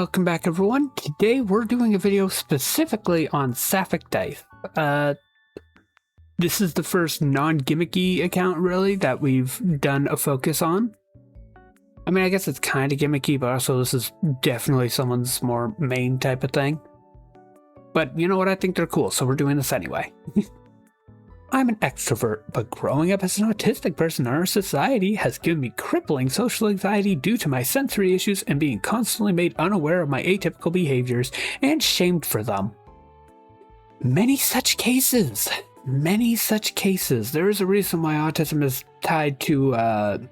Welcome back, everyone. Today we're doing a video specifically on Sapphic dice. This is the first non-gimmicky account, really, that we've done a focus on. I mean, I guess it's kind of gimmicky, but also this is definitely someone's more main type of thing. But you know what? I think they're cool, so we're doing this anyway. I'm an extrovert, but growing up as an autistic person in our society has given me crippling social anxiety due to my sensory issues and being constantly made unaware of my atypical behaviors and shamed for them. Many such cases. There is a reason why autism is tied to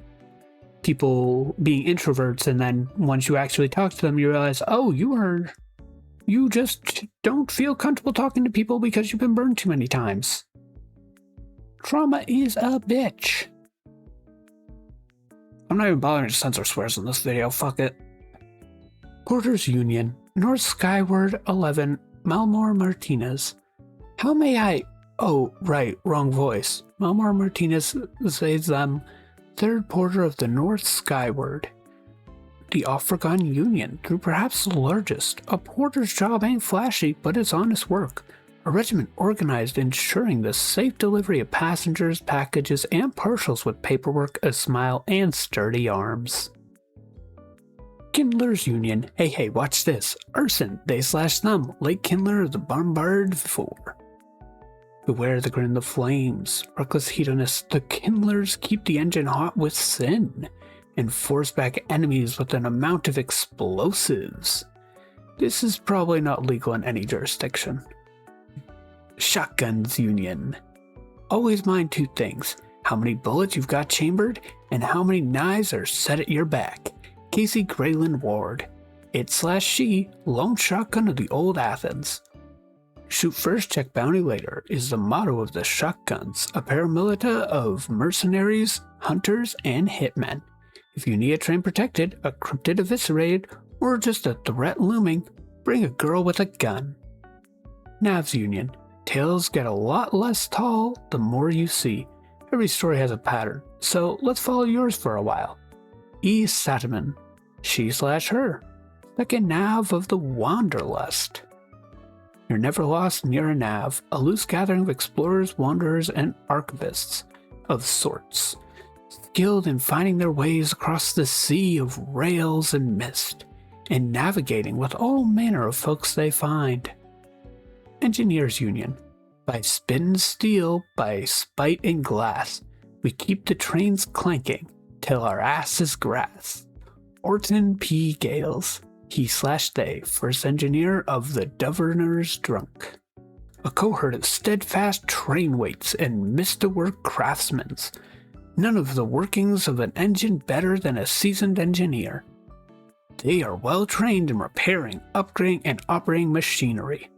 people being introverts, and then once you actually talk to them, you realize, oh, you just don't feel comfortable talking to people because you've been burned too many times. Trauma is a bitch. I'm not even bothering to censor swears in this video, fuck it. Porter's Union, North Skyward 11, Malmor Martinez. How may I... Oh, right, wrong voice. Malmor Martinez says them, third porter of the North Skyward. The African Union, through perhaps the largest. A porter's job ain't flashy, but it's honest work. A regiment organized ensuring the safe delivery of passengers, packages, and parcels with paperwork, a smile, and sturdy arms. Kindler's Union. Hey, watch this. Arson, they/them. Late Kindler of the Bombard 4. Beware the grin of flames. Reckless hedonists, the Kindlers keep the engine hot with sin and force back enemies with an amount of explosives. This is probably not legal in any jurisdiction. Shotguns Union. Always mind two things: how many bullets you've got chambered and how many knives are set at your back. Casey Grayland Ward. It/she, lone shotgun of the old Athens. Shoot first, check bounty later is the motto of the Shotguns, a paramilita of mercenaries, hunters, and hitmen. If you need a train protected, a cryptid eviscerated, or just a threat looming, bring a girl with a gun. Navs Union. Tales get a lot less tall the more you see. Every story has a pattern, so let's follow yours for a while. E. Sataman. She/her. Second Nav of the Wanderlust. You're never lost near a Nav, a loose gathering of explorers, wanderers, and archivists of sorts, skilled in finding their ways across the sea of rails and mist, and navigating with all manner of folks they find. Engineers Union. By spit and steel, by spite and glass, we keep the trains clanking till our ass is grass. Orton P. Gales. He/they, first engineer of the Governor's Drunk. A cohort of steadfast train weights and mist-to-work craftsmen. None of the workings of an engine better than a seasoned engineer. They are well trained in repairing, upgrading, and operating machinery.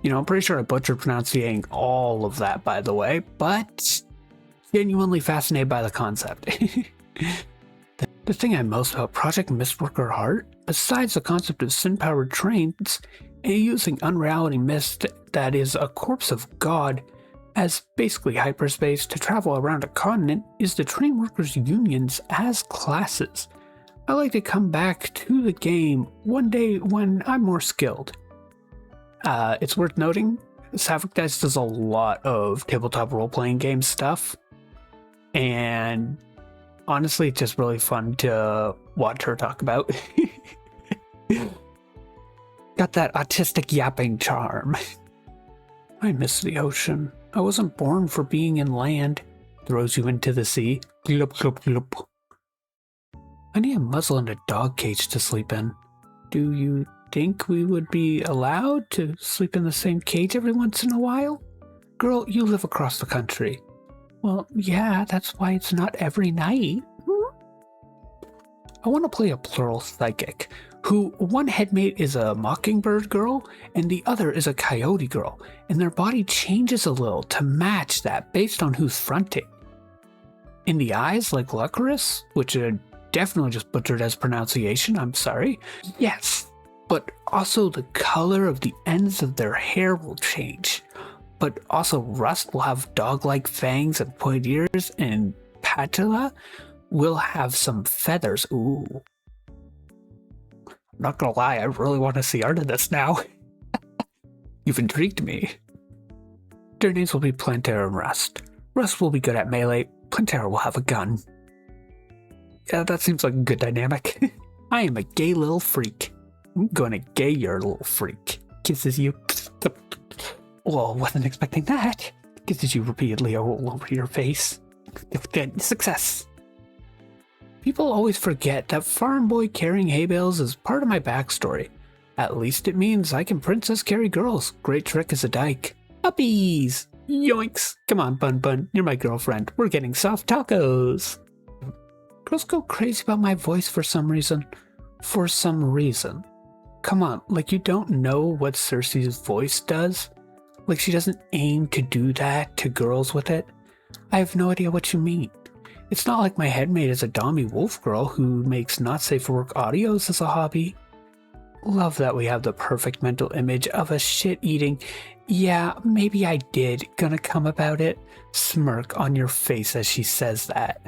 You know, I'm pretty sure I butchered pronouncing all of that, by the way, but genuinely fascinated by the concept. The thing I most about Project Mistworker Heart, besides the concept of sin-powered trains and using unreality mist that is a corpse of God as basically hyperspace to travel around a continent, is the train workers' unions as classes. I like to come back to the game one day when I'm more skilled. It's worth noting, Sapphic Dice does a lot of tabletop role-playing game stuff, and honestly, it's just really fun to watch her talk about. Got that autistic yapping charm. I miss the ocean. I wasn't born for being in land. Throws you into the sea. Glup, glup, glup. I need a muzzle and a dog cage to sleep in. Do you think we would be allowed to sleep in the same cage every once in a while? Girl, you live across the country. Well, yeah, that's why it's not every night. I want to play a plural psychic, who one headmate is a mockingbird girl and the other is a coyote girl, and their body changes a little to match that based on who's fronting. In the eyes, like Lucarus, which are definitely just butchered as pronunciation, I'm sorry. Yes, but also the color of the ends of their hair will change. But also Rust will have dog-like fangs and pointed ears, and Patula will have some feathers. Ooh. not gonna lie, I really want to see art of this now. You've intrigued me. Their names will be Plantera and Rust. Rust will be good at melee, Plantera will have a gun. Yeah, that seems like a good dynamic. I am a gay little freak. I'm gonna gay your little freak. Kisses you. Whoa, wasn't expecting that. Kisses you repeatedly all over your face. Success. People always forget that farm boy carrying hay bales is part of my backstory. At least it means I can princess carry girls. Great trick as a dyke. Uppies! Yoinks! Come on, Bun Bun, you're my girlfriend. We're getting soft tacos. Girls go crazy about my voice for some reason. For some reason. Come on, like you don't know what Cersei's voice does? Like she doesn't aim to do that to girls with it? I have no idea what you mean. It's not like my headmate is a dommy wolf girl who makes not safe for work audios as a hobby. Love that we have the perfect mental image of a shit-eating, yeah, maybe I did, gonna come about it, smirk on your face as she says that.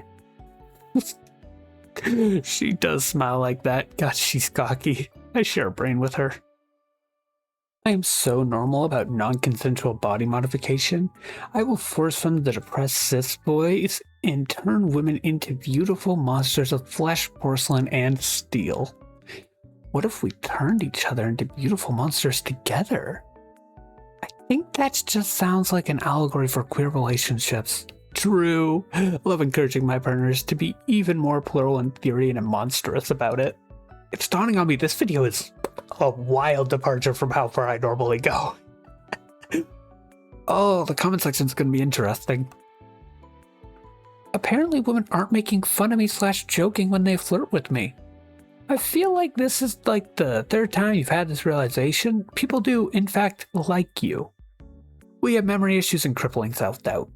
She does smile like that. God, she's cocky. I share a brain with her. I am so normal about non-consensual body modification. I will force from the depressed cis boys and turn women into beautiful monsters of flesh, porcelain, and steel. What if we turned each other into beautiful monsters together? I think that just sounds like an allegory for queer relationships. True. I love encouraging my partners to be even more plural in theory and monstrous about it. It's dawning on me this video is a wild departure from how far I normally go. Oh, the comment section's gonna be interesting. Apparently women aren't making fun of me / joking when they flirt with me. I feel like this is like the third time you've had this realization. People do, in fact, like you. We have memory issues and crippling self-doubt.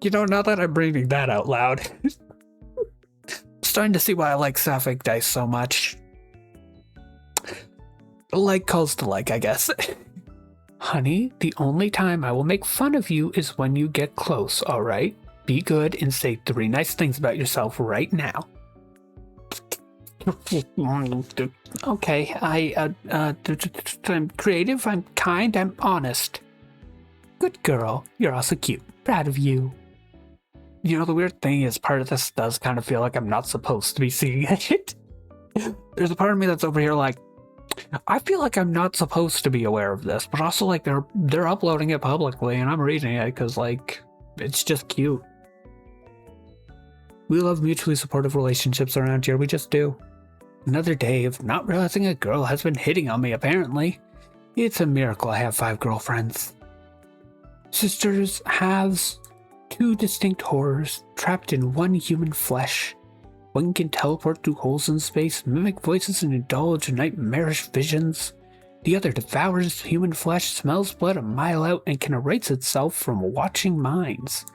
You know, now that I'm reading that out loud, starting to see why I like Sapphic dice so much. Like calls to like, I guess. Honey, the only time I will make fun of you is when you get close, alright? Be good and say 3 nice things about yourself right now. Okay, I'm creative, I'm kind, I'm honest. Good girl, you're also cute. Proud of you. You know, the weird thing is part of this does kind of feel like I'm not supposed to be seeing it. There's a part of me that's over here like, I feel like I'm not supposed to be aware of this, but also like they're uploading it publicly and I'm reading it because like, it's just cute. We love mutually supportive relationships around here, we just do. Another day of not realizing a girl has been hitting on me apparently. It's a miracle I have 5 girlfriends. Sisters, halves, 2 distinct horrors trapped in one human flesh. One can teleport through holes in space, mimic voices, and indulge in nightmarish visions. The other devours human flesh, smells blood a mile out, and can erase itself from watching minds.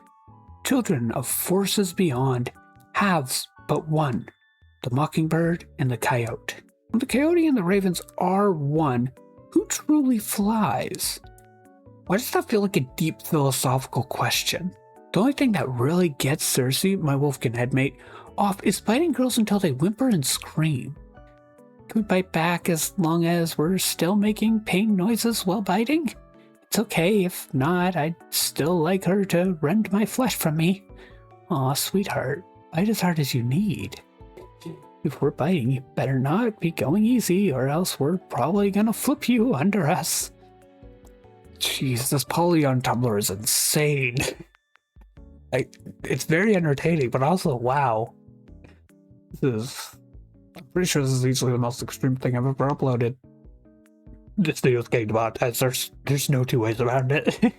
Children of forces beyond, halves but one, the mockingbird and the coyote. The coyote and the ravens are one. Who truly flies? Why does that feel like a deep philosophical question? The only thing that really gets Cersei, my wolfkin headmate, off is biting girls until they whimper and scream. Can we bite back as long as we're still making pain noises while biting? It's okay, if not, I'd still like her to rend my flesh from me. Aw, sweetheart, bite as hard as you need. If we're biting, you better not be going easy, or else we're probably gonna flip you under us. Jeez, this poly on Tumblr is insane. It's very entertaining, but also, wow. I'm pretty sure this is easily the most extreme thing I've ever uploaded. This video is getting demonetized. There's no 2 ways around it.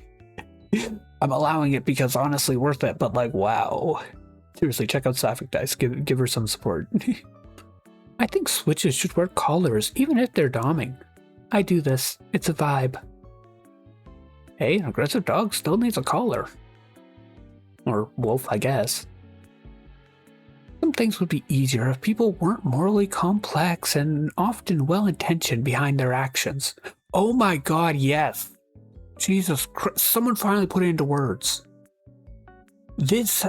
I'm allowing it because honestly worth it, but like, wow. Seriously, check out Sapphic Dice. Give her some support. I think switches should wear collars, even if they're doming. I do this. It's a vibe. Hey, an aggressive dog still needs a collar. Or wolf, I guess. Some things would be easier if people weren't morally complex and often well-intentioned behind their actions. Oh my god, yes. Jesus Christ, someone finally put it into words. This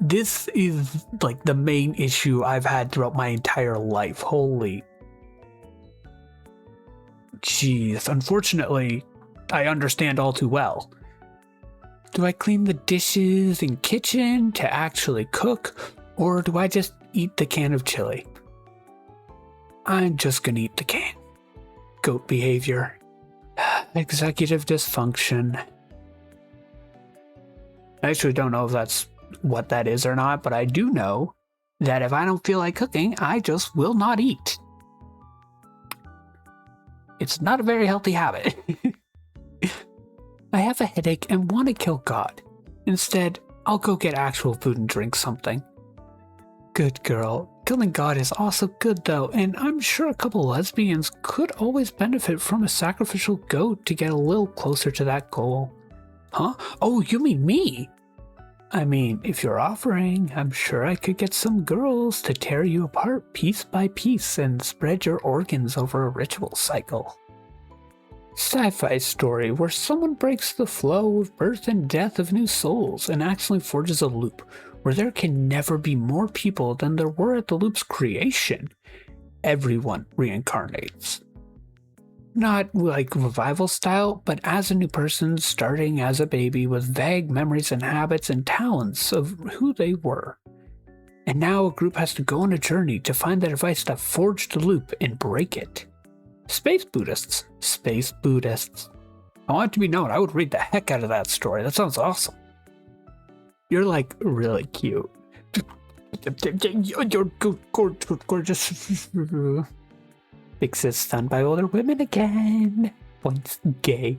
This is like the main issue I've had throughout my entire life. Holy jeez. Unfortunately, I understand all too well. Do I clean the dishes in kitchen to actually cook, or do I just eat the can of chili? I'm just gonna eat the can. Goat behavior. Executive dysfunction. I actually don't know if that's what that is or not, but I do know that if I don't feel like cooking, I just will not eat. It's not a very healthy habit. I have a headache and want to kill God. Instead, I'll go get actual food and drink something. Good girl. Killing God is also good though, and I'm sure a couple lesbians could always benefit from a sacrificial goat to get a little closer to that goal. Huh? Oh, you mean me? I mean, if you're offering, I'm sure I could get some girls to tear you apart piece by piece and spread your organs over a ritual cycle. Sci-fi story where someone breaks the flow of birth and death of new souls and accidentally forges a loop where there can never be more people than there were at the loop's creation. Everyone reincarnates. Not like revival style, but as a new person starting as a baby with vague memories and habits and talents of who they were. And now a group has to go on a journey to find the device that forged the loop and break it. Space Buddhists. Space Buddhists. I want it to be known, I would read the heck out of that story. That sounds awesome. You're like really cute. You're gorgeous. Fixes stunned by older women again. Once gay.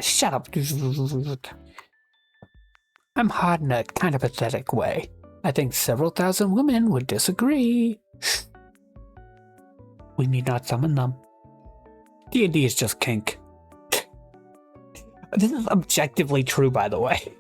Shut up. I'm hot in a kind of pathetic way. I think several thousand women would disagree. We need not summon them. D&D is just kink. This is objectively true, by the way.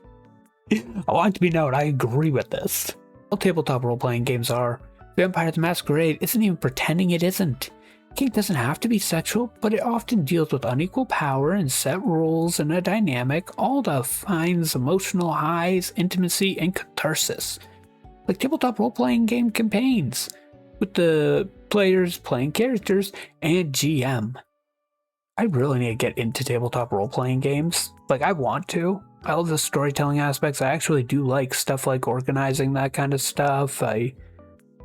I want it to be known, I agree with this. All tabletop role-playing games are. Vampire the Masquerade isn't even pretending it isn't. Kink doesn't have to be sexual, but it often deals with unequal power and set rules and a dynamic, all that finds emotional highs, intimacy, and catharsis. Like tabletop role-playing game campaigns, with the players playing characters and GM. I really need to get into tabletop role-playing games. Like, I want to. I love the storytelling aspects. I actually do like stuff like organizing, that kind of stuff. I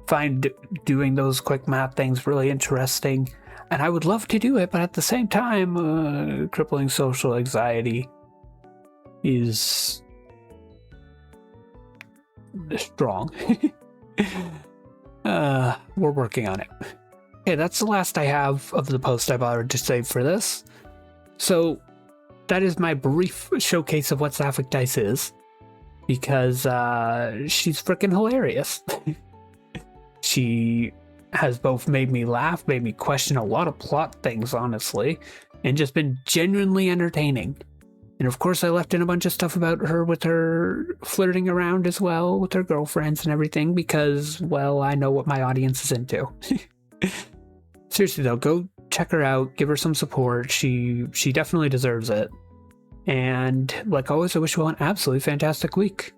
find doing those quick math things really interesting. And I would love to do it, but at the same time, crippling social anxiety is strong. We're working on it. Okay, that's the last I have of the post I bothered to save for this. So that is my brief showcase of what Sapphic Dice is, because she's freaking hilarious. She has both made me laugh, made me question a lot of plot things, honestly, and just been genuinely entertaining. And of course I left in a bunch of stuff about her with her flirting around as well with her girlfriends and everything because, well, I know what my audience is into. Seriously though, go check her out, give her some support. She definitely deserves it. And like always, I wish you all an absolutely fantastic week.